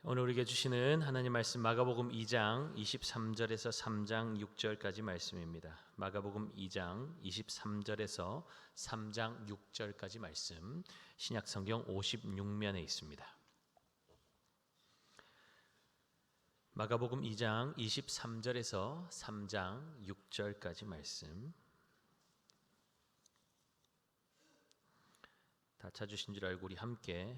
오늘 우리에게 주시는 하나님 말씀 마가복음 2장 23절에서 3장 6절까지 말씀입니다. 마가복음 2장 23절에서 3장 6절까지 말씀, 신약성경 56면에 있습니다. 마가복음 2장 23절에서 3장 6절까지 말씀. 다 찾으신 줄 알고 우리 함께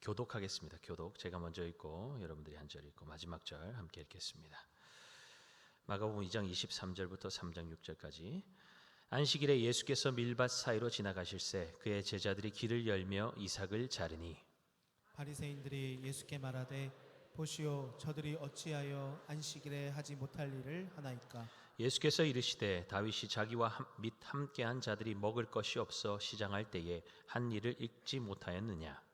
교독하겠습니다. 교독. 제가 먼저 읽고 여러분들이 한 절 읽고 마지막 절 함께 읽겠습니다. 마가복음 2장 23절부터 3장 6절까지. 안식일에 예수께서 밀밭 사이로 지나가실새 그의 제자들이 길을 열며 이삭을 자르니 바리새인들이 예수께 말하되 보시오 저들이 어찌하여 안식일에 하지 못할 일을 하나이까. 예수께서 이르시되 다윗이 자기와 및 함께한 자들이 먹을 것이 없어 시장할 때에 한 일을 읽지 못하였느냐.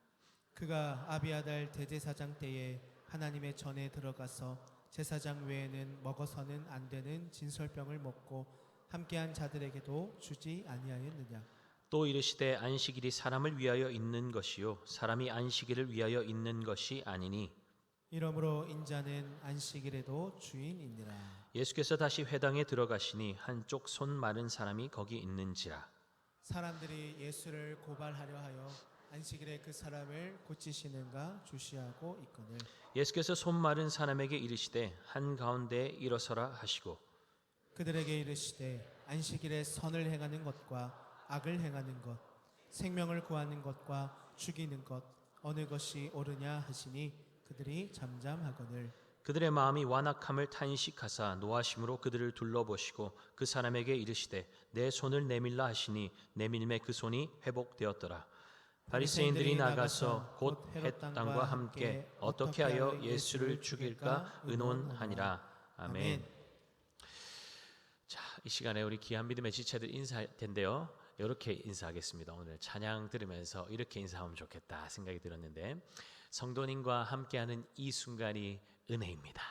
그가 아비아달 대제사장 때에 하나님의 전에 들어가서 제사장 외에는 먹어서는 안 되는 진설병을 먹고 함께한 자들에게도 주지 아니하였느냐. 또 이르시되 안식일이 사람을 위하여 있는 것이요 사람이 안식일을 위하여 있는 것이 아니니 이러므로 인자는 안식일에도 주인이니라. 예수께서 다시 회당에 들어가시니 한쪽 손 마른 사람이 거기 있는지라. 사람들이 예수를 고발하려 하여 안식일에 그 사람을 고치시는가 주시하고 있거늘 예수께서 손 마른 사람에게 이르시되 한가운데에 일어서라 하시고 그들에게 이르시되 안식일에 선을 행하는 것과 악을 행하는 것 생명을 구하는 것과 죽이는 것 어느 것이 옳으냐 하시니 그들이 잠잠하거늘 그들의 마음이 완악함을 탄식하사 노하심으로 그들을 둘러보시고 그 사람에게 이르시되 내 손을 내밀라 하시니 내밀매 그 손이 회복되었더라. 바리새인들이 나가서 곧 헷 땅과 함께 어떻게 하여 예수를 죽일까 의논하니라. 아멘. 자, 이 시간에 우리 귀한 믿음의 지체들 인사할 텐데요. 이렇게 인사하겠습니다. 오늘 찬양 들으면서 이렇게 인사하면 좋겠다 생각이 들었는데 성도님과 함께하는 이 순간이 은혜입니다.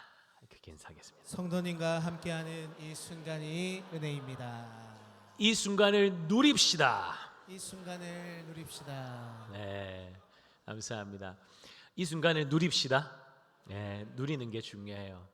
그렇게 인사하겠습니다. 성도님과 함께하는 이 순간이 은혜입니다. 이 순간을 누립시다. 이 순간을 누립시다. 네, 감사합니다. 이 순간을 누립시다. 네, 누리는 게 중요해요.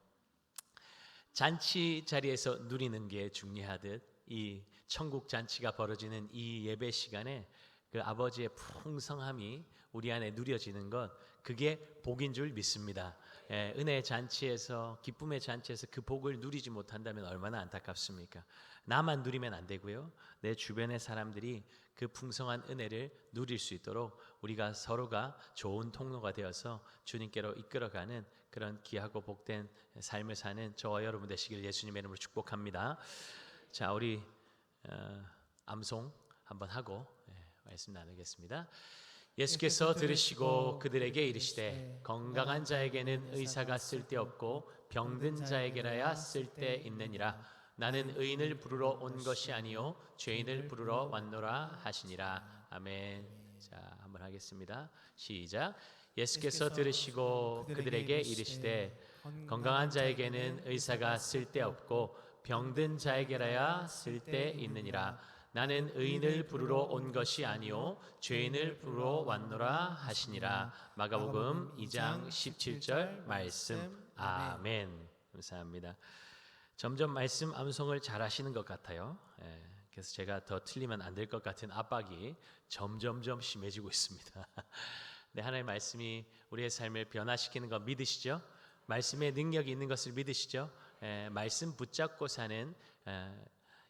잔치 자리에서 누리는 게 중요하듯 이 천국 잔치가 벌어지는 이 예배 시간에 그 아버지의 풍성함이 우리 안에 누려지는 것, 그게 복인 줄 믿습니다. 은혜의 잔치에서, 기쁨의 잔치에서 그 복을 누리지 못한다면 얼마나 안타깝습니까? 나만 누리면 안 되고요, 내 주변의 사람들이 그 풍성한 은혜를 누릴 수 있도록 우리가 서로가 좋은 통로가 되어서 주님께로 이끌어가는 그런 귀하고 복된 삶을 사는 저와 여러분 되시길 예수님의 이름으로 축복합니다. 자, 우리 암송 한번 하고 말씀 나누겠습니다. 예수께서 들으시고 그들에게 이르시되 건강한 자에게는 의사가 쓸데없고 병든 자에게라야 쓸데있느니라. 나는 의인을 부르러 온 것이 아니요 죄인을 부르러 왔노라 하시니라. 아멘. 자, 한번 하겠습니다. 시작. 예수께서 들으시고 그들에게 이르시되 건강한 자에게는 의사가 쓸데없고 병든 자에게라야 쓸데있느니라. 나는 의인을 부르러 온 것이 아니요 죄인을 부르러 왔노라 하시니라. 마가복음 2장 17절 말씀. 아멘. 감사합니다. 점점 말씀 암송을 잘 하시는 것 같아요. 그래서 제가 더 틀리면 안 될 것 같은 압박이 점점점 심해지고 있습니다. 네, 하나님의 말씀이 우리의 삶을 변화시키는 거 믿으시죠? 말씀의 능력이 있는 것을 믿으시죠? 말씀 붙잡고 사는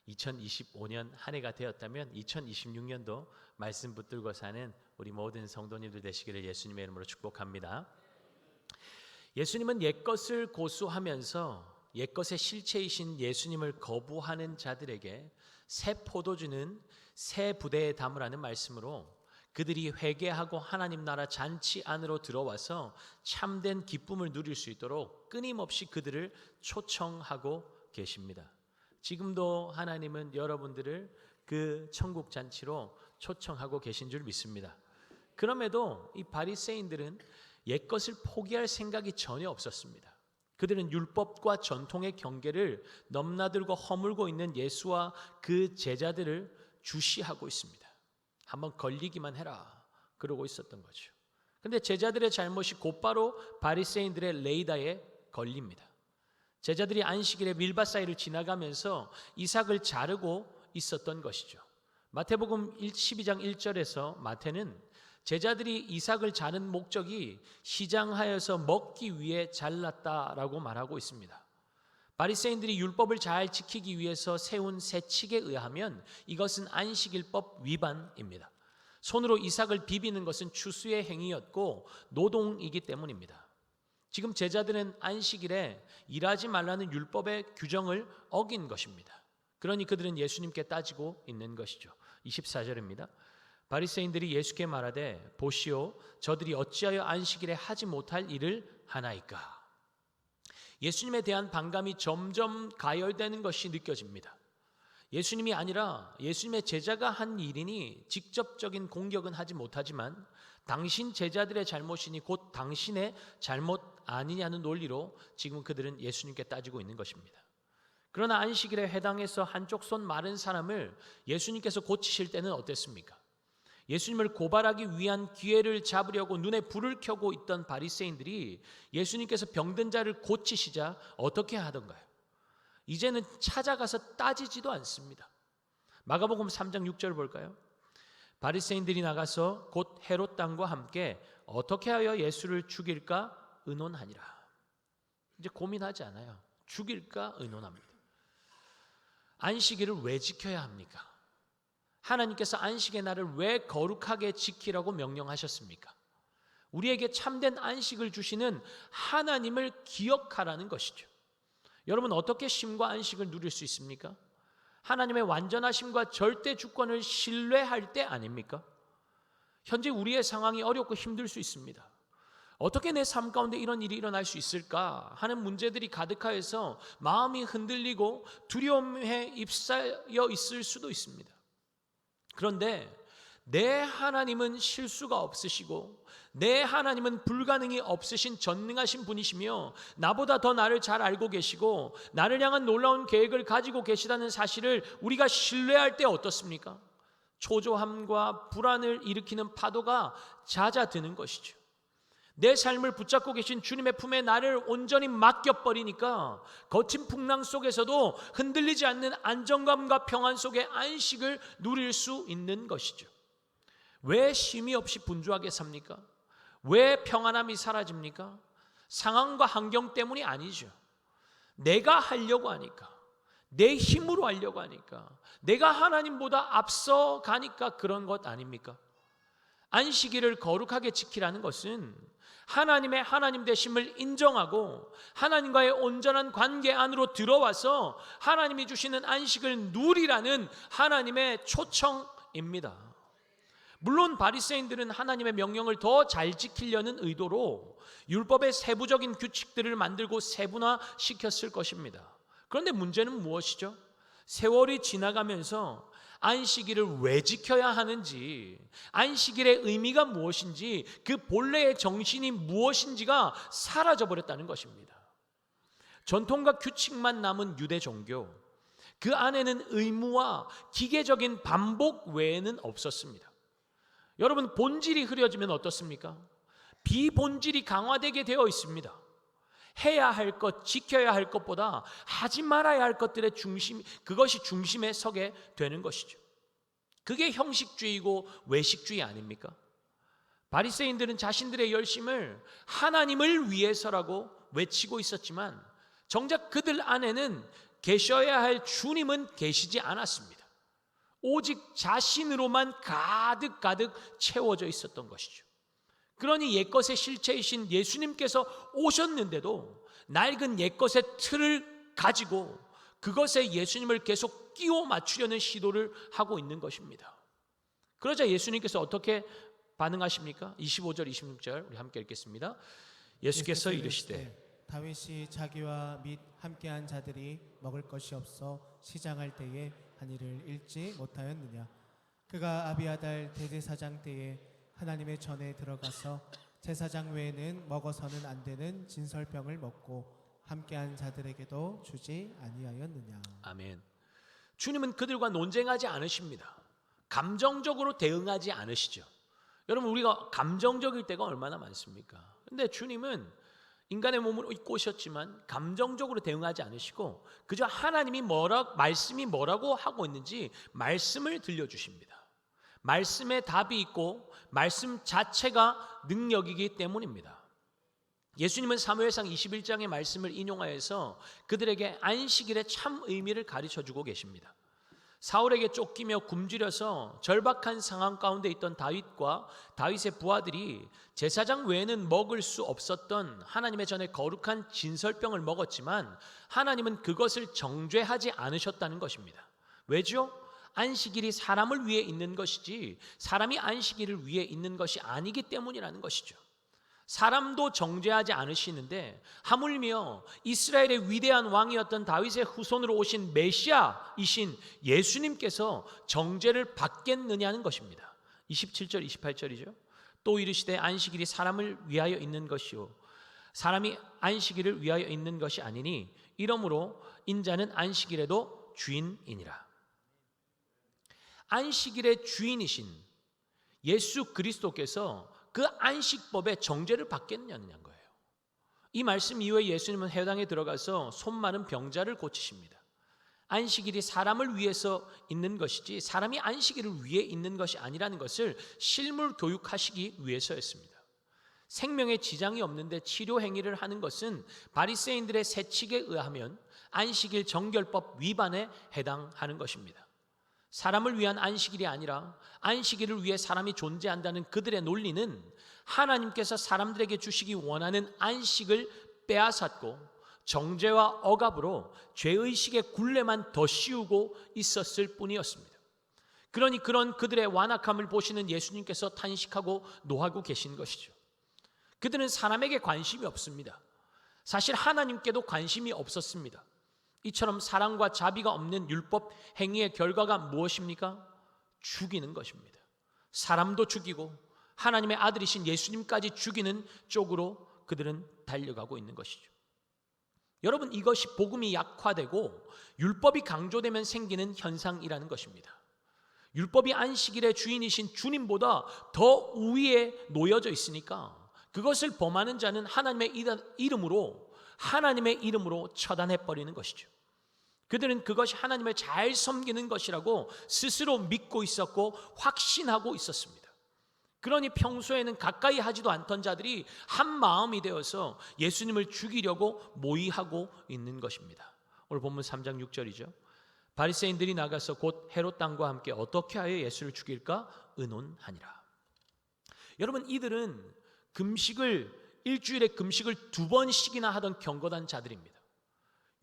2025년 한 해가 되었다면 2026년도 말씀 붙들고 사는 우리 모든 성도님들 되시기를 예수님의 이름으로 축복합니다. 예수님은 옛것을 고수하면서 옛것의 실체이신 예수님을 거부하는 자들에게 새 포도주는 새 부대에 담으라는 말씀으로 그들이 회개하고 하나님 나라 잔치 안으로 들어와서 참된 기쁨을 누릴 수 있도록 끊임없이 그들을 초청하고 계십니다. 지금도 하나님은 여러분들을 그 천국 잔치로 초청하고 계신 줄 믿습니다. 그럼에도 이 바리새인들은 옛것을 포기할 생각이 전혀 없었습니다. 그들은 율법과 전통의 경계를 넘나들고 허물고 있는 예수와 그 제자들을 주시하고 있습니다. 한번 걸리기만 해라 그러고 있었던 거죠. 근데 제자들의 잘못이 곧바로 바리새인들의 레이다에 걸립니다. 제자들이 안식일에 밀밭 사이를 지나가면서 이삭을 자르고 있었던 것이죠. 마태복음 12장 1절에서 마태는 제자들이 이삭을 자른 목적이 시장하여서 먹기 위해 잘랐다라고 말하고 있습니다. 바리새인들이 율법을 잘 지키기 위해서 세운 세칙에 의하면 이것은 안식일법 위반입니다. 손으로 이삭을 비비는 것은 추수의 행위였고 노동이기 때문입니다. 지금 제자들은 안식일에 일하지 말라는 율법의 규정을 어긴 것입니다. 그러니 그들은 예수님께 따지고 있는 것이죠. 24절입니다. 바리새인들이 예수께 말하되 보시오 저들이 어찌하여 안식일에 하지 못할 일을 하나이까. 예수님에 대한 반감이 점점 가열되는 것이 느껴집니다. 예수님이 아니라 예수님의 제자가 한 일이니 직접적인 공격은 하지 못하지만 당신 제자들의 잘못이니 곧 당신의 잘못 아니냐는 논리로 지금 그들은 예수님께 따지고 있는 것입니다. 그러나 안식일에 회당에서 한쪽 손 마른 사람을 예수님께서 고치실 때는 어땠습니까? 예수님을 고발하기 위한 기회를 잡으려고 눈에 불을 켜고 있던 바리새인들이 예수님께서 병든 자를 고치시자 어떻게 하던가요? 이제는 찾아가서 따지지도 않습니다. 마가복음 3장 6절 볼까요? 바리새인들이 나가서 곧 헤롯 당과 함께 어떻게 하여 예수를 죽일까 의논하니라. 이제 고민하지 않아요. 죽일까 의논합니다. 안식일을 왜 지켜야 합니까? 하나님께서 안식의 날을 왜 거룩하게 지키라고 명령하셨습니까? 우리에게 참된 안식을 주시는 하나님을 기억하라는 것이죠. 여러분 어떻게 쉼과 안식을 누릴 수 있습니까? 하나님의 완전하심과 절대 주권을 신뢰할 때 아닙니까? 현재 우리의 상황이 어렵고 힘들 수 있습니다. 어떻게 내 삶 가운데 이런 일이 일어날 수 있을까 하는 문제들이 가득하여서 마음이 흔들리고 두려움에 휩싸여 있을 수도 있습니다. 그런데 내 하나님은 실수가 없으시고 내 하나님은 불가능이 없으신 전능하신 분이시며 나보다 더 나를 잘 알고 계시고 나를 향한 놀라운 계획을 가지고 계시다는 사실을 우리가 신뢰할 때 어떻습니까? 초조함과 불안을 일으키는 파도가 잦아드는 것이죠. 내 삶을 붙잡고 계신 주님의 품에 나를 온전히 맡겨버리니까 거친 풍랑 속에서도 흔들리지 않는 안정감과 평안 속에 안식을 누릴 수 있는 것이죠. 왜 쉼이 없이 분주하게 삽니까? 왜 평안함이 사라집니까? 상황과 환경 때문이 아니죠. 내가 하려고 하니까, 내 힘으로 하려고 하니까, 내가 하나님보다 앞서 가니까 그런 것 아닙니까? 안식일을 거룩하게 지키라는 것은 하나님의 하나님 되심을 인정하고 하나님과의 온전한 관계 안으로 들어와서 하나님이 주시는 안식을 누리라는 하나님의 초청입니다. 물론 바리새인들은 하나님의 명령을 더 잘 지키려는 의도로 율법의 세부적인 규칙들을 만들고 세분화시켰을 것입니다. 그런데 문제는 무엇이죠? 세월이 지나가면서 안식일을 왜 지켜야 하는지, 안식일의 의미가 무엇인지, 그 본래의 정신이 무엇인지가 사라져버렸다는 것입니다. 전통과 규칙만 남은 유대 종교, 그 안에는 의무와 기계적인 반복 외에는 없었습니다. 여러분 본질이 흐려지면 어떻습니까? 비본질이 강화되게 되어 있습니다. 해야 할 것, 지켜야 할 것보다 하지 말아야 할 것들의 중심, 그것이 중심에 서게 되는 것이죠. 그게 형식주의고 외식주의 아닙니까? 바리새인들은 자신들의 열심을 하나님을 위해서라고 외치고 있었지만 정작 그들 안에는 계셔야 할 주님은 계시지 않았습니다. 오직 자신으로만 가득 채워져 있었던 것이죠. 그러니 옛것의 실체이신 예수님께서 오셨는데도 낡은 옛것의 틀을 가지고 그것에 예수님을 계속 끼워 맞추려는 시도를 하고 있는 것입니다. 그러자 예수님께서 어떻게 반응하십니까? 25절 26절 우리 함께 읽겠습니다. 예수께서 이르시되 다윗이 자기와 및 함께한 자들이 먹을 것이 없어 시장할 때에 한 일을 읽지 못하였느냐. 그가 아비아달 대제사장 때에 하나님의 전에 들어가서 제사장 외에는 먹어서는 안 되는 진설병을 먹고 함께한 자들에게도 주지 아니하였느냐. 아멘. 주님은 그들과 논쟁하지 않으십니다. 감정적으로 대응하지 않으시죠. 여러분, 우리가 감정적일 때가 얼마나 많습니까? 근데 주님은 인간의 몸을 입고 오셨지만 감정적으로 대응하지 않으시고 그저 하나님이 말씀이 뭐라고 하고 있는지 말씀을 들려주십니다. 말씀에 답이 있고 말씀 자체가 능력이기 때문입니다. 예수님은 사무엘상 21장의 말씀을 인용하여서 그들에게 안식일의 참 의미를 가르쳐주고 계십니다. 사울에게 쫓기며 굶주려서 절박한 상황 가운데 있던 다윗과 다윗의 부하들이 제사장 외에는 먹을 수 없었던 하나님의 전에 거룩한 진설병을 먹었지만 하나님은 그것을 정죄하지 않으셨다는 것입니다. 왜죠? 안식일이 사람을 위해 있는 것이지 사람이 안식일을 위해 있는 것이 아니기 때문이라는 것이죠. 사람도 정죄하지 않으시는데 하물며 이스라엘의 위대한 왕이었던 다윗의 후손으로 오신 메시아이신 예수님께서 정죄를 받겠느냐는 것입니다. 27절 28절이죠. 또 이르시되 안식일이 사람을 위하여 있는 것이요 사람이 안식일을 위하여 있는 것이 아니니 이러므로 인자는 안식일에도 주인이니라. 안식일의 주인이신 예수 그리스도께서 그 안식법의 정죄를 받겠냐는 거예요. 이 말씀 이후에 예수님은 회당에 들어가서 손 마른 병자를 고치십니다. 안식일이 사람을 위해서 있는 것이지 사람이 안식일을 위해 있는 것이 아니라는 것을 실물 교육하시기 위해서였습니다. 생명에 지장이 없는데 치료 행위를 하는 것은 바리새인들의 세칙에 의하면 안식일 정결법 위반에 해당하는 것입니다. 사람을 위한 안식일이 아니라 안식일을 위해 사람이 존재한다는 그들의 논리는 하나님께서 사람들에게 주시기 원하는 안식을 빼앗았고 정죄와 억압으로 죄의식의 굴레만 더 씌우고 있었을 뿐이었습니다. 그러니 그런 그들의 완악함을 보시는 예수님께서 탄식하고 노하고 계신 것이죠. 그들은 사람에게 관심이 없습니다. 사실 하나님께도 관심이 없었습니다. 이처럼 사랑과 자비가 없는 율법 행위의 결과가 무엇입니까? 죽이는 것입니다. 사람도 죽이고 하나님의 아들이신 예수님까지 죽이는 쪽으로 그들은 달려가고 있는 것이죠. 여러분, 이것이 복음이 약화되고 율법이 강조되면 생기는 현상이라는 것입니다. 율법이 안식일의 주인이신 주님보다 더 우위에 놓여져 있으니까 그것을 범하는 자는 하나님의 이름으로 처단해버리는 것이죠. 그들은 그것이 하나님을 잘 섬기는 것이라고 스스로 믿고 있었고 확신하고 있었습니다. 그러니 평소에는 가까이 하지도 않던 자들이 한 마음이 되어서 예수님을 죽이려고 모의하고 있는 것입니다. 오늘 본문 3장 6절이죠. 바리새인들이 나가서 곧 헤롯 당과 함께 어떻게 하여 예수를 죽일까 의논하니라. 여러분, 이들은 일주일에 금식을 2번씩이나 하던 경건한 자들입니다.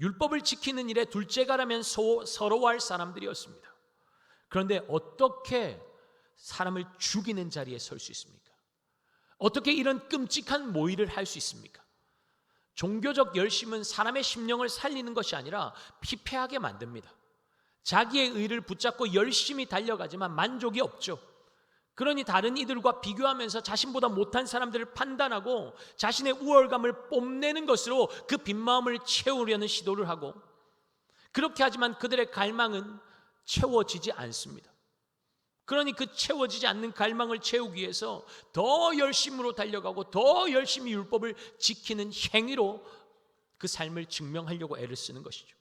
율법을 지키는 일에 둘째가라면 서러워할 사람들이었습니다. 그런데 어떻게 사람을 죽이는 자리에 설 수 있습니까? 어떻게 이런 끔찍한 모의를 할 수 있습니까? 종교적 열심은 사람의 심령을 살리는 것이 아니라 피폐하게 만듭니다. 자기의 의를 붙잡고 열심히 달려가지만 만족이 없죠. 그러니 다른 이들과 비교하면서 자신보다 못한 사람들을 판단하고 자신의 우월감을 뽐내는 것으로 그 빈마음을 채우려는 시도를 하고, 그렇게 하지만 그들의 갈망은 채워지지 않습니다. 그러니 그 채워지지 않는 갈망을 채우기 위해서 더 열심으로 달려가고 더 열심히 율법을 지키는 행위로 그 삶을 증명하려고 애를 쓰는 것이죠.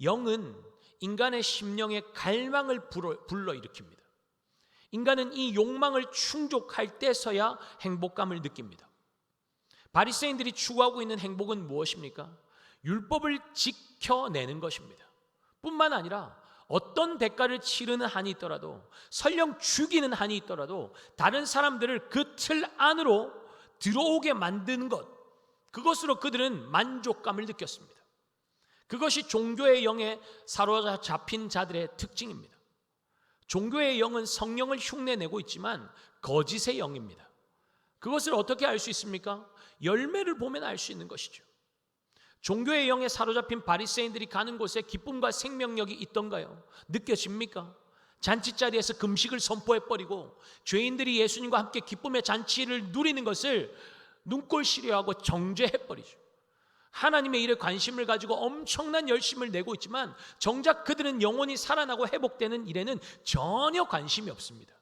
영은 인간의 심령의 갈망을 불러일으킵니다. 인간은 이 욕망을 충족할 때서야 행복감을 느낍니다. 바리새인들이 추구하고 있는 행복은 무엇입니까? 율법을 지켜내는 것입니다. 뿐만 아니라 어떤 대가를 치르는 한이 있더라도, 설령 죽이는 한이 있더라도 다른 사람들을 그 틀 안으로 들어오게 만드는 것, 그것으로 그들은 만족감을 느꼈습니다. 그것이 종교의 영에 사로잡힌 자들의 특징입니다. 종교의 영은 성령을 흉내내고 있지만 거짓의 영입니다. 그것을 어떻게 알 수 있습니까? 열매를 보면 알 수 있는 것이죠. 종교의 영에 사로잡힌 바리새인들이 가는 곳에 기쁨과 생명력이 있던가요? 느껴집니까? 잔치자리에서 금식을 선포해버리고 죄인들이 예수님과 함께 기쁨의 잔치를 누리는 것을 눈꼴시려하고 정죄해버리죠. 하나님의 일에 관심을 가지고 엄청난 열심을 내고 있지만 정작 그들은 영혼이 살아나고 회복되는 일에는 전혀 관심이 없습니다.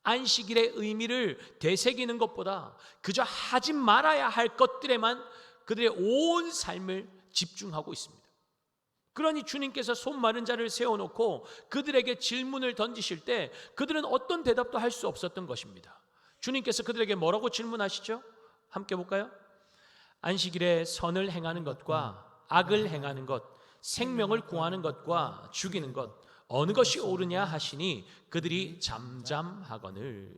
안식일의 의미를 되새기는 것보다 그저 하지 말아야 할 것들에만 그들의 온 삶을 집중하고 있습니다. 그러니 주님께서 손 마른 자를 세워놓고 그들에게 질문을 던지실 때 그들은 어떤 대답도 할 수 없었던 것입니다. 주님께서 그들에게 뭐라고 질문하시죠? 함께 볼까요? 안식일에 선을 행하는 것과 악을 행하는 것, 생명을 구하는 것과 죽이는 것, 어느 것이 옳으냐 하시니 그들이 잠잠하거늘.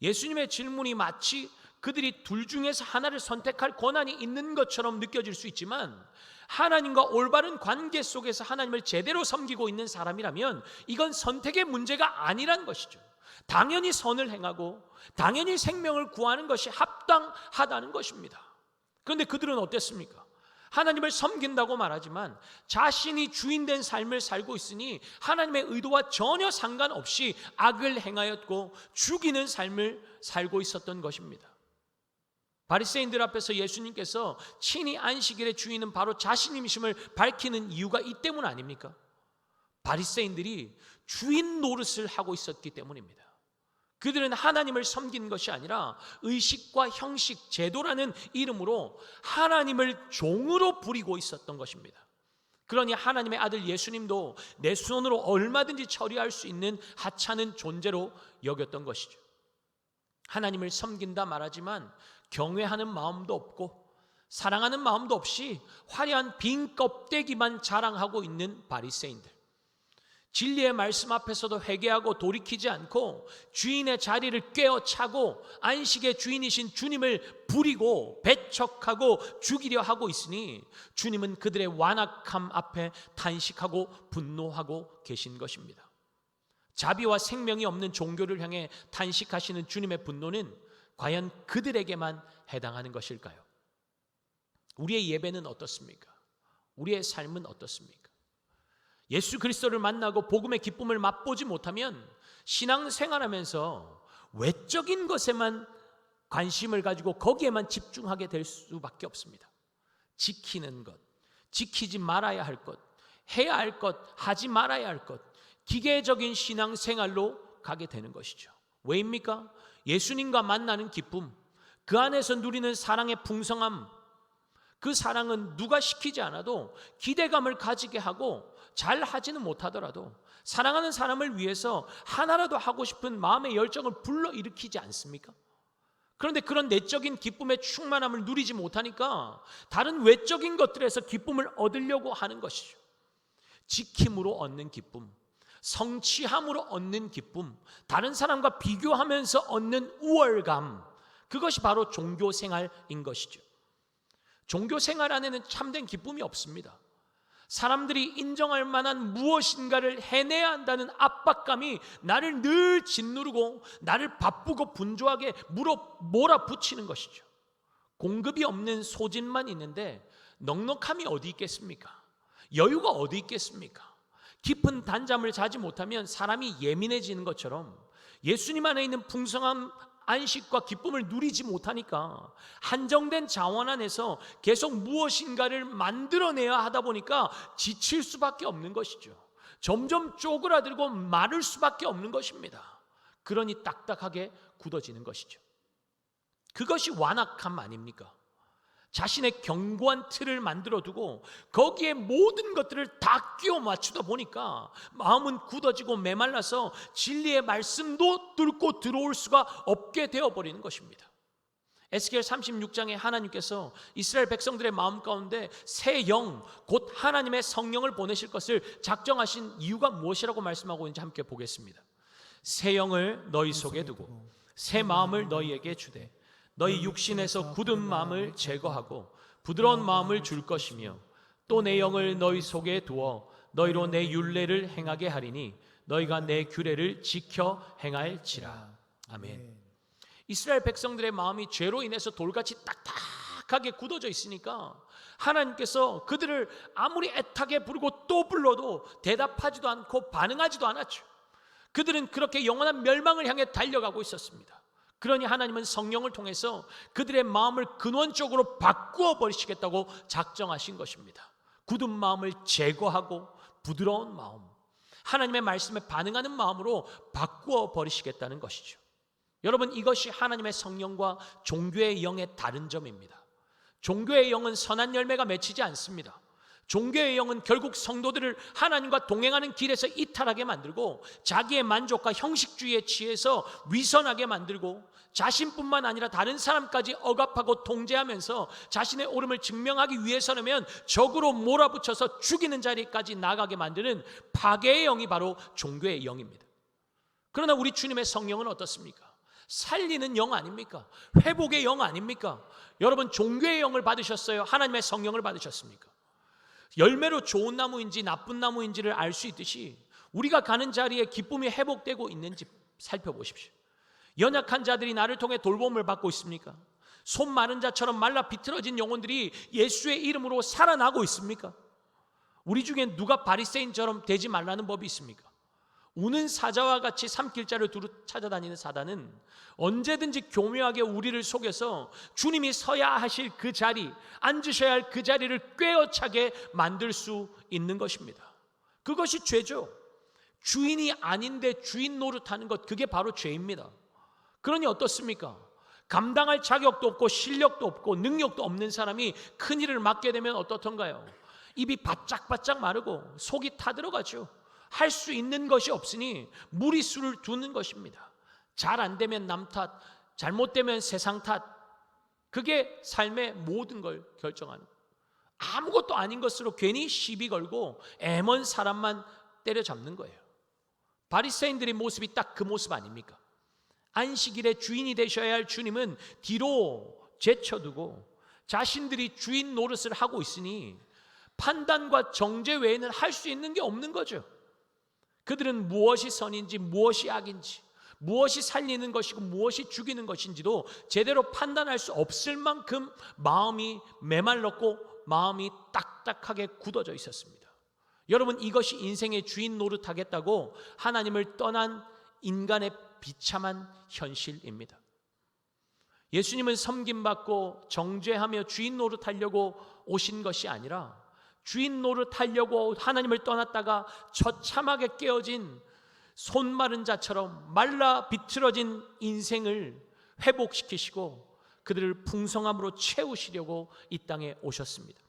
예수님의 질문이 마치 그들이 둘 중에서 하나를 선택할 권한이 있는 것처럼 느껴질 수 있지만, 하나님과 올바른 관계 속에서 하나님을 제대로 섬기고 있는 사람이라면 이건 선택의 문제가 아니란 것이죠. 당연히 선을 행하고 당연히 생명을 구하는 것이 합당하다는 것입니다. 그런데 그들은 어땠습니까? 하나님을 섬긴다고 말하지만 자신이 주인된 삶을 살고 있으니 하나님의 의도와 전혀 상관없이 악을 행하였고 죽이는 삶을 살고 있었던 것입니다. 바리새인들 앞에서 예수님께서 친히 안식일의 주인은 바로 자신임심을 밝히는 이유가 이 때문 아닙니까? 바리새인들이 주인 노릇을 하고 있었기 때문입니다. 그들은 하나님을 섬기는 것이 아니라 의식과 형식, 제도라는 이름으로 하나님을 종으로 부리고 있었던 것입니다. 그러니 하나님의 아들 예수님도 내 손으로 얼마든지 처리할 수 있는 하찮은 존재로 여겼던 것이죠. 하나님을 섬긴다 말하지만 경외하는 마음도 없고 사랑하는 마음도 없이 화려한 빈 껍데기만 자랑하고 있는 바리새인들. 진리의 말씀 앞에서도 회개하고 돌이키지 않고 주인의 자리를 꿰어차고 안식의 주인이신 주님을 부리고 배척하고 죽이려 하고 있으니 주님은 그들의 완악함 앞에 탄식하고 분노하고 계신 것입니다. 자비와 생명이 없는 종교를 향해 탄식하시는 주님의 분노는 과연 그들에게만 해당하는 것일까요? 우리의 예배는 어떻습니까? 우리의 삶은 어떻습니까? 예수 그리스도를 만나고 복음의 기쁨을 맛보지 못하면 신앙생활하면서 외적인 것에만 관심을 가지고 거기에만 집중하게 될 수밖에 없습니다. 지키는 것, 지키지 말아야 할 것, 해야 할 것, 하지 말아야 할 것, 기계적인 신앙생활로 가게 되는 것이죠. 왜입니까? 예수님과 만나는 기쁨, 그 안에서 누리는 사랑의 풍성함, 그 사랑은 누가 시키지 않아도 기대감을 가지게 하고 잘 하지는 못하더라도 사랑하는 사람을 위해서 하나라도 하고 싶은 마음의 열정을 불러일으키지 않습니까? 그런데 그런 내적인 기쁨의 충만함을 누리지 못하니까 다른 외적인 것들에서 기쁨을 얻으려고 하는 것이죠. 지킴으로 얻는 기쁨, 성취함으로 얻는 기쁨, 다른 사람과 비교하면서 얻는 우월감, 그것이 바로 종교생활인 것이죠. 종교생활 안에는 참된 기쁨이 없습니다. 사람들이 인정할 만한 무엇인가를 해내야 한다는 압박감이 나를 늘 짓누르고 나를 바쁘고 분주하게 몰아붙이는 것이죠. 공급이 없는 소진만 있는데 넉넉함이 어디 있겠습니까? 여유가 어디 있겠습니까? 깊은 단잠을 자지 못하면 사람이 예민해지는 것처럼 예수님 안에 있는 풍성한 안식과 기쁨을 누리지 못하니까 한정된 자원 안에서 계속 무엇인가를 만들어내야 하다 보니까 지칠 수밖에 없는 것이죠. 점점 쪼그라들고 마를 수밖에 없는 것입니다. 그러니 딱딱하게 굳어지는 것이죠. 그것이 완악함 아닙니까? 자신의 견고한 틀을 만들어두고 거기에 모든 것들을 다 끼워 맞추다 보니까 마음은 굳어지고 메말라서 진리의 말씀도 뚫고 들어올 수가 없게 되어버리는 것입니다. 에스겔 36장에 하나님께서 이스라엘 백성들의 마음 가운데 새 영, 곧 하나님의 성령을 보내실 것을 작정하신 이유가 무엇이라고 말씀하고 있는지 함께 보겠습니다. 새 영을 너희 속에 두고 새 마음을 너희에게 주되 너희 육신에서 굳은 마음을 제거하고 부드러운 마음을 줄 것이며 또 내 영을 너희 속에 두어 너희로 내 율례를 행하게 하리니 너희가 내 규례를 지켜 행할지라. 아멘. 이스라엘 백성들의 마음이 죄로 인해서 돌같이 딱딱하게 굳어져 있으니까 하나님께서 그들을 아무리 애타게 부르고 또 불러도 대답하지도 않고 반응하지도 않았죠. 그들은 그렇게 영원한 멸망을 향해 달려가고 있었습니다. 그러니 하나님은 성령을 통해서 그들의 마음을 근원적으로 바꾸어 버리시겠다고 작정하신 것입니다. 굳은 마음을 제거하고 부드러운 마음, 하나님의 말씀에 반응하는 마음으로 바꾸어 버리시겠다는 것이죠. 여러분, 이것이 하나님의 성령과 종교의 영의 다른 점입니다. 종교의 영은 선한 열매가 맺히지 않습니다. 종교의 영은 결국 성도들을 하나님과 동행하는 길에서 이탈하게 만들고 자기의 만족과 형식주의에 취해서 위선하게 만들고 자신뿐만 아니라 다른 사람까지 억압하고 통제하면서 자신의 옳음을 증명하기 위해서라면 적으로 몰아붙여서 죽이는 자리까지 나가게 만드는 파괴의 영이 바로 종교의 영입니다. 그러나 우리 주님의 성령은 어떻습니까? 살리는 영 아닙니까? 회복의 영 아닙니까? 여러분, 종교의 영을 받으셨어요? 하나님의 성령을 받으셨습니까? 열매로 좋은 나무인지 나쁜 나무인지를 알 수 있듯이 우리가 가는 자리에 기쁨이 회복되고 있는지 살펴보십시오. 연약한 자들이 나를 통해 돌봄을 받고 있습니까? 손 마른 자처럼 말라 비틀어진 영혼들이 예수의 이름으로 살아나고 있습니까? 우리 중에 누가 바리새인처럼 되지 말라는 법이 있습니까? 우는 사자와 같이 삼킬자를 두루 찾아다니는 사단은 언제든지 교묘하게 우리를 속여서 주님이 서야 하실 그 자리, 앉으셔야 할 그 자리를 꿰어차게 만들 수 있는 것입니다. 그것이 죄죠. 주인이 아닌데 주인 노릇하는 것, 그게 바로 죄입니다. 그러니 어떻습니까? 감당할 자격도 없고 실력도 없고 능력도 없는 사람이 큰일을 맡게 되면 어떻던가요? 입이 바짝바짝 마르고 속이 타들어가죠. 할 수 있는 것이 없으니 무리수를 두는 것입니다. 잘 안 되면 남 탓, 잘못되면 세상 탓. 그게 삶의 모든 걸 결정하는, 아무것도 아닌 것으로 괜히 시비 걸고 애먼 사람만 때려잡는 거예요. 바리새인들의 모습이 딱 그 모습 아닙니까? 안식일의 주인이 되셔야 할 주님은 뒤로 제쳐두고 자신들이 주인 노릇을 하고 있으니 판단과 정죄 외에는 할 수 있는 게 없는 거죠. 그들은 무엇이 선인지 무엇이 악인지, 무엇이 살리는 것이고 무엇이 죽이는 것인지도 제대로 판단할 수 없을 만큼 마음이 메말랐고 마음이 딱딱하게 굳어져 있었습니다. 여러분, 이것이 인생의 주인 노릇하겠다고 하나님을 떠난 인간의 비참한 현실입니다. 예수님은 섬김받고 정죄하며 주인 노릇하려고 오신 것이 아니라 주인 노릇하려고 하나님을 떠났다가 처참하게 깨어진 손 마른 자처럼 말라 비틀어진 인생을 회복시키시고 그들을 풍성함으로 채우시려고 이 땅에 오셨습니다.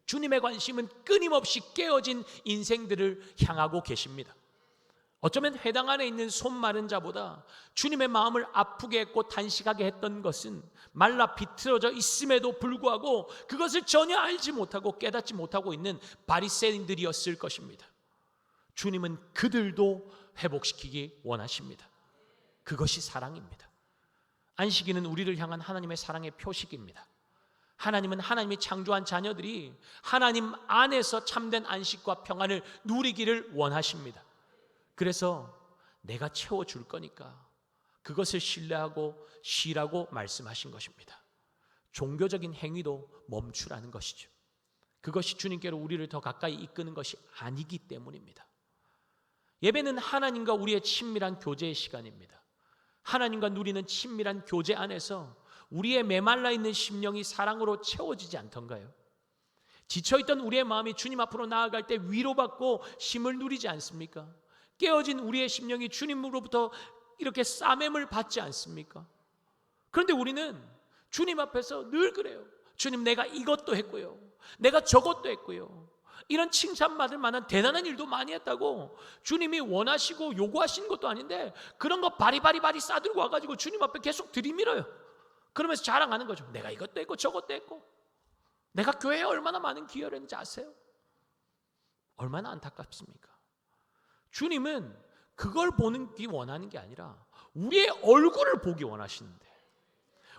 주님의 관심은 끊임없이 깨어진 인생들을 향하고 계십니다. 어쩌면 회당 안에 있는 손 마른 자보다 주님의 마음을 아프게 했고 단식하게 했던 것은 말라 비틀어져 있음에도 불구하고 그것을 전혀 알지 못하고 깨닫지 못하고 있는 바리새인들이었을 것입니다. 주님은 그들도 회복시키기 원하십니다. 그것이 사랑입니다. 안식일은 우리를 향한 하나님의 사랑의 표식입니다. 하나님은 하나님이 창조한 자녀들이 하나님 안에서 참된 안식과 평안을 누리기를 원하십니다. 그래서 내가 채워줄 거니까 그것을 신뢰하고 쉬라고 말씀하신 것입니다. 종교적인 행위도 멈추라는 것이죠. 그것이 주님께로 우리를 더 가까이 이끄는 것이 아니기 때문입니다. 예배는 하나님과 우리의 친밀한 교제의 시간입니다. 하나님과 누리는 친밀한 교제 안에서 우리의 메말라 있는 심령이 사랑으로 채워지지 않던가요? 지쳐있던 우리의 마음이 주님 앞으로 나아갈 때 위로받고 힘을 누리지 않습니까? 깨어진 우리의 심령이 주님으로부터 이렇게 싸매을 받지 않습니까? 그런데 우리는 주님 앞에서 늘 그래요. 주님, 내가 이것도 했고요, 내가 저것도 했고요, 이런 칭찬받을 만한 대단한 일도 많이 했다고 주님이 원하시고 요구하시는 것도 아닌데 그런 거 바리바리 싸들고 와가지고 주님 앞에 계속 들이밀어요. 그러면서 자랑하는 거죠. 내가 이것도 했고 저것도 했고, 내가 교회에 얼마나 많은 기여를 했는지 아세요? 얼마나 안타깝습니까? 주님은 그걸 보는 게 원하는 게 아니라 우리의 얼굴을 보기 원하시는데,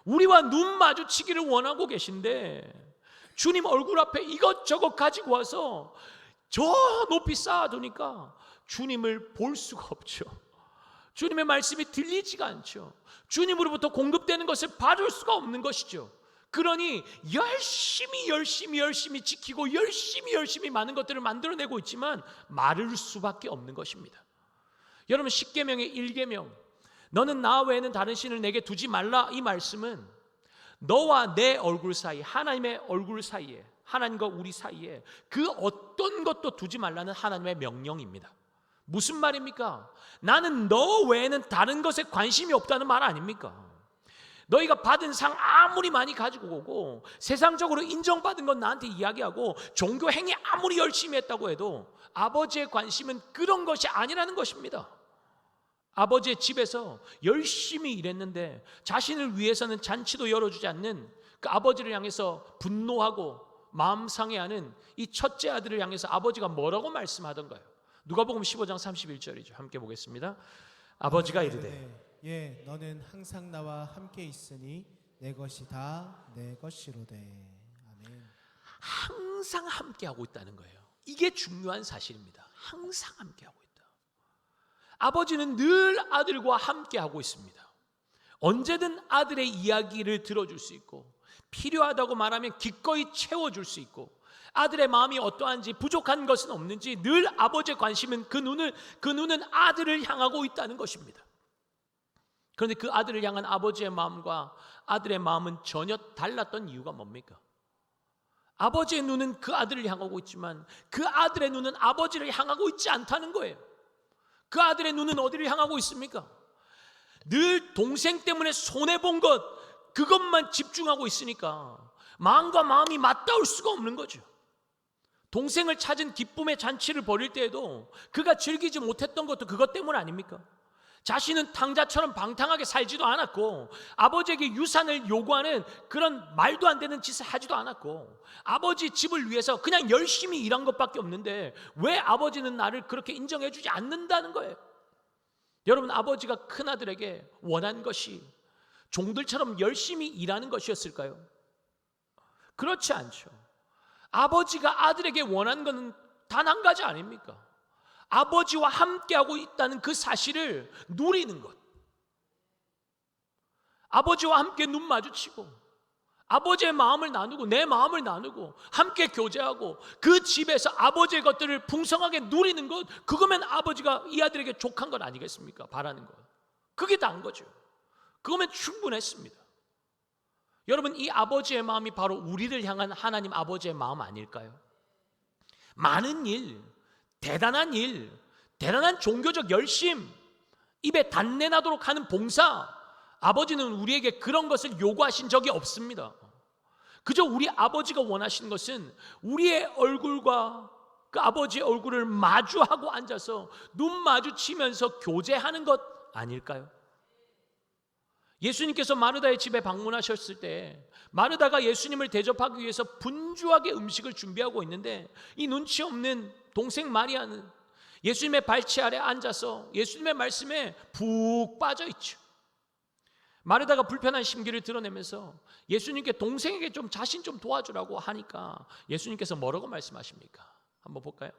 우리와 눈 마주치기를 원하고 계신데 주님 얼굴 앞에 이것저것 가지고 와서 저 높이 쌓아두니까 주님을 볼 수가 없죠. 주님의 말씀이 들리지가 않죠. 주님으로부터 공급되는 것을 받을 수가 없는 것이죠. 그러니 열심히 지키고 열심히 많은 것들을 만들어내고 있지만 마를 수밖에 없는 것입니다. 여러분, 십계명의 1계명, 너는 나 외에는 다른 신을 내게 두지 말라, 이 말씀은 너와 내 얼굴 사이, 하나님의 얼굴 사이에, 하나님과 우리 사이에 그 어떤 것도 두지 말라는 하나님의 명령입니다. 무슨 말입니까? 나는 너 외에는 다른 것에 관심이 없다는 말 아닙니까? 너희가 받은 상 아무리 많이 가지고 오고 세상적으로 인정받은 건 나한테 이야기하고 종교 행위 아무리 열심히 했다고 해도 아버지의 관심은 그런 것이 아니라는 것입니다. 아버지의 집에서 열심히 일했는데 자신을 위해서는 잔치도 열어주지 않는 그 아버지를 향해서 분노하고 마음 상해하는 이 첫째 아들을 향해서 아버지가 뭐라고 말씀하던가요? 누가복음 15장 31절이죠. 함께 보겠습니다. 아버지가 이르되 예, 너는 항상 나와 함께 있으니 내 것이 다 내 것이로되. 아멘. 항상 함께하고 있다는 거예요. 이게 중요한 사실입니다. 항상 함께하고 있다. 아버지는 늘 아들과 함께하고 있습니다. 언제든 아들의 이야기를 들어줄 수 있고 필요하다고 말하면 기꺼이 채워줄 수 있고 아들의 마음이 어떠한지 부족한 것은 없는지 늘 아버지의 관심은 그 눈은 아들을 향하고 있다는 것입니다. 그런데 그 아들을 향한 아버지의 마음과 아들의 마음은 전혀 달랐던 이유가 뭡니까? 아버지의 눈은 그 아들을 향하고 있지만 그 아들의 눈은 아버지를 향하고 있지 않다는 거예요. 그 아들의 눈은 어디를 향하고 있습니까? 늘 동생 때문에 손해본 것 그것만 집중하고 있으니까 마음과 마음이 맞닿을 수가 없는 거죠. 동생을 찾은 기쁨의 잔치를 벌일 때에도 그가 즐기지 못했던 것도 그것 때문 아닙니까? 자신은 탕자처럼 방탕하게 살지도 않았고 아버지에게 유산을 요구하는 그런 말도 안 되는 짓을 하지도 않았고 아버지 집을 위해서 그냥 열심히 일한 것밖에 없는데 왜 아버지는 나를 그렇게 인정해 주지 않는다는 거예요. 여러분, 아버지가 큰아들에게 원한 것이 종들처럼 열심히 일하는 것이었을까요? 그렇지 않죠. 아버지가 아들에게 원한 것은 단 한 가지 아닙니까? 아버지와 함께하고 있다는 그 사실을 누리는 것. 아버지와 함께 눈 마주치고 아버지의 마음을 나누고 내 마음을 나누고 함께 교제하고 그 집에서 아버지의 것들을 풍성하게 누리는 것, 그거면 아버지가 이 아들에게 족한 것 아니겠습니까? 바라는 것. 그게 다인 거죠. 그거면 충분했습니다. 여러분, 이 아버지의 마음이 바로 우리를 향한 하나님 아버지의 마음 아닐까요? 많은 일, 대단한 일, 대단한 종교적 열심, 입에 단내 나도록 하는 봉사, 아버지는 우리에게 그런 것을 요구하신 적이 없습니다. 그저 우리 아버지가 원하시는 것은 우리의 얼굴과 그 아버지의 얼굴을 마주하고 앉아서 눈 마주치면서 교제하는 것 아닐까요? 예수님께서 마르다의 집에 방문하셨을 때 마르다가 예수님을 대접하기 위해서 분주하게 음식을 준비하고 있는데 이 눈치 없는 동생 마리아는 예수님의 발치 아래 앉아서 예수님의 말씀에 푹 빠져 있죠. 마르다가 불편한 심기를 드러내면서 예수님께 동생에게 좀 자신 좀 도와주라고 하니까 예수님께서 뭐라고 말씀하십니까? 한번 볼까요?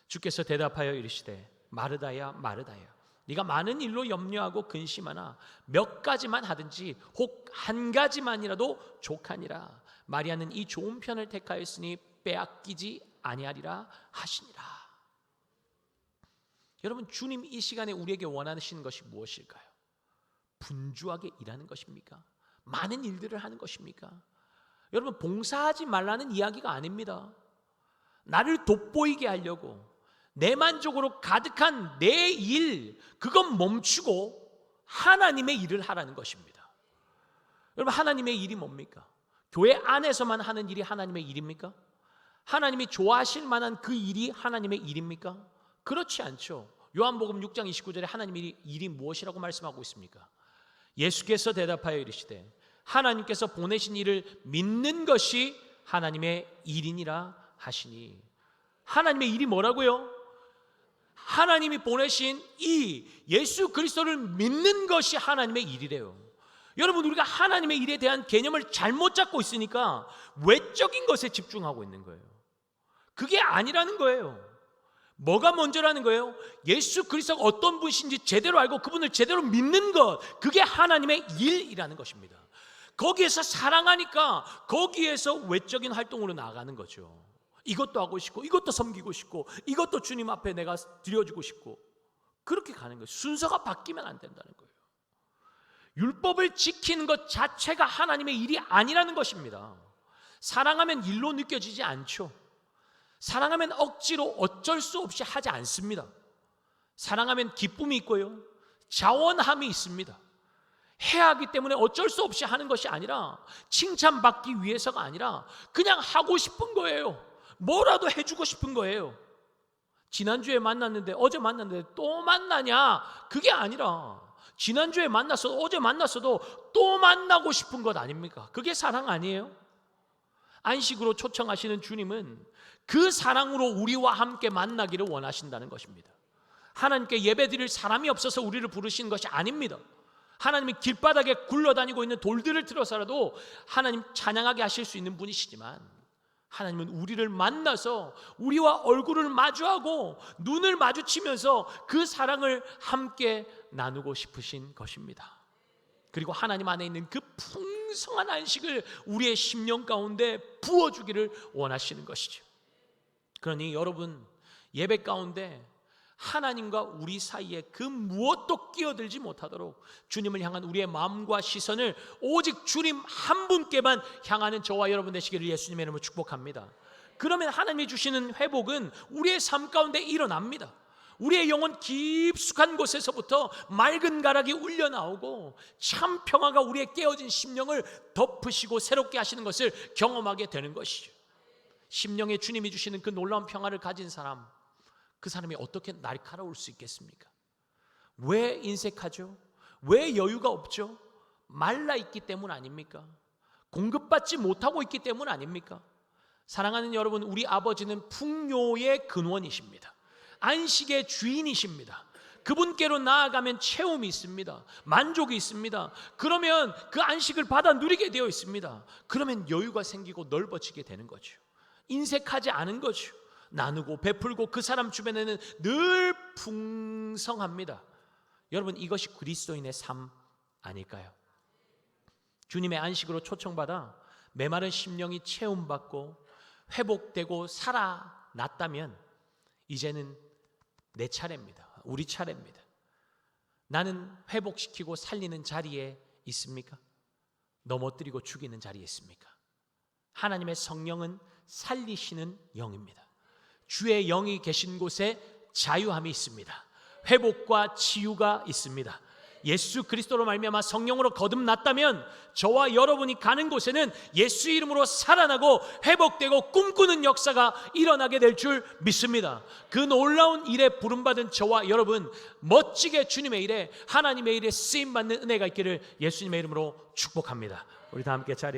주께서 대답하여 이르시되 마르다야 마르다야, 네가 많은 일로 염려하고 근심하나 몇 가지만 하든지 혹 한 가지만이라도 족하니라. 마리아는 이 좋은 편을 택하였으니 빼앗기지 아니하리라 하시니라. 여러분, 주님 이 시간에 우리에게 원하시는 것이 무엇일까요? 분주하게 일하는 것입니까? 많은 일들을 하는 것입니까? 여러분, 봉사하지 말라는 이야기가 아닙니다. 나를 돋보이게 하려고 내 만족으로 가득한 내 일, 그건 멈추고 하나님의 일을 하라는 것입니다. 여러분, 하나님의 일이 뭡니까? 교회 안에서만 하는 일이 하나님의 일입니까? 하나님이 좋아하실 만한 그 일이 하나님의 일입니까? 그렇지 않죠. 요한복음 6장 29절에 하나님의 일이 무엇이라고 말씀하고 있습니까? 예수께서 대답하여 이르시되 하나님께서 보내신 일을 믿는 것이 하나님의 일이니라 하시니. 하나님의 일이 뭐라고요? 하나님이 보내신 이 예수 그리스도를 믿는 것이 하나님의 일이래요. 여러분, 우리가 하나님의 일에 대한 개념을 잘못 잡고 있으니까 외적인 것에 집중하고 있는 거예요. 그게 아니라는 거예요. 뭐가 먼저라는 거예요? 예수 그리스도가 어떤 분이신지 제대로 알고 그분을 제대로 믿는 것, 그게 하나님의 일이라는 것입니다. 거기에서 사랑하니까 거기에서 외적인 활동으로 나아가는 거죠. 이것도 하고 싶고 이것도 섬기고 싶고 이것도 주님 앞에 내가 드려주고 싶고 그렇게 가는 거예요. 순서가 바뀌면 안 된다는 거예요. 율법을 지키는 것 자체가 하나님의 일이 아니라는 것입니다. 사랑하면 일로 느껴지지 않죠. 사랑하면 억지로 어쩔 수 없이 하지 않습니다. 사랑하면 기쁨이 있고요, 자원함이 있습니다. 해야 하기 때문에 어쩔 수 없이 하는 것이 아니라, 칭찬받기 위해서가 아니라 그냥 하고 싶은 거예요. 뭐라도 해주고 싶은 거예요. 지난주에 만났는데 어제 만났는데 또 만나냐? 그게 아니라 지난주에 만났어도 어제 만났어도 또 만나고 싶은 것 아닙니까? 그게 사랑 아니에요? 안식으로 초청하시는 주님은 그 사랑으로 우리와 함께 만나기를 원하신다는 것입니다. 하나님께 예배드릴 사람이 없어서 우리를 부르신 것이 아닙니다. 하나님이 길바닥에 굴러다니고 있는 돌들을 들어서라도 하나님 찬양하게 하실 수 있는 분이시지만, 하나님은 우리를 만나서 우리와 얼굴을 마주하고 눈을 마주치면서 그 사랑을 함께 나누고 싶으신 것입니다. 그리고 하나님 안에 있는 그 풍성한 안식을 우리의 심령 가운데 부어주기를 원하시는 것이죠. 그러니 여러분, 예배 가운데 하나님과 우리 사이에 그 무엇도 끼어들지 못하도록 주님을 향한 우리의 마음과 시선을 오직 주님 한 분께만 향하는 저와 여러분 되시기를 예수님의 이름으로 축복합니다. 그러면 하나님이 주시는 회복은 우리의 삶 가운데 일어납니다. 우리의 영혼 깊숙한 곳에서부터 맑은 가락이 울려나오고 참 평화가 우리의 깨어진 심령을 덮으시고 새롭게 하시는 것을 경험하게 되는 것이죠. 심령에 주님이 주시는 그 놀라운 평화를 가진 사람, 그 사람이 어떻게 날카로울 수 있겠습니까? 왜 인색하죠? 왜 여유가 없죠? 말라 있기 때문 아닙니까? 공급받지 못하고 있기 때문 아닙니까? 사랑하는 여러분, 우리 아버지는 풍요의 근원이십니다. 안식의 주인이십니다. 그분께로 나아가면 채움이 있습니다. 만족이 있습니다. 그러면 그 안식을 받아 누리게 되어 있습니다. 그러면 여유가 생기고 넓어지게 되는 거죠. 인색하지 않은 거죠. 나누고 베풀고 그 사람 주변에는 늘 풍성합니다. 여러분, 이것이 그리스도인의 삶 아닐까요? 주님의 안식으로 초청받아 메마른 심령이 채움받고 회복되고 살아났다면 이제는 내 차례입니다. 우리 차례입니다. 나는 회복시키고 살리는 자리에 있습니까? 넘어뜨리고 죽이는 자리에 있습니까? 하나님의 성령은 살리시는 영입니다. 주의 영이 계신 곳에 자유함이 있습니다. 회복과 치유가 있습니다. 예수 그리스도로 말미암아 성령으로 거듭났다면 저와 여러분이 가는 곳에는 예수 이름으로 살아나고 회복되고 꿈꾸는 역사가 일어나게 될 줄 믿습니다. 그 놀라운 일에 부름받은 저와 여러분, 멋지게 주님의 일에, 하나님의 일에 쓰임받는 은혜가 있기를 예수님의 이름으로 축복합니다. 우리 다 함께 자리에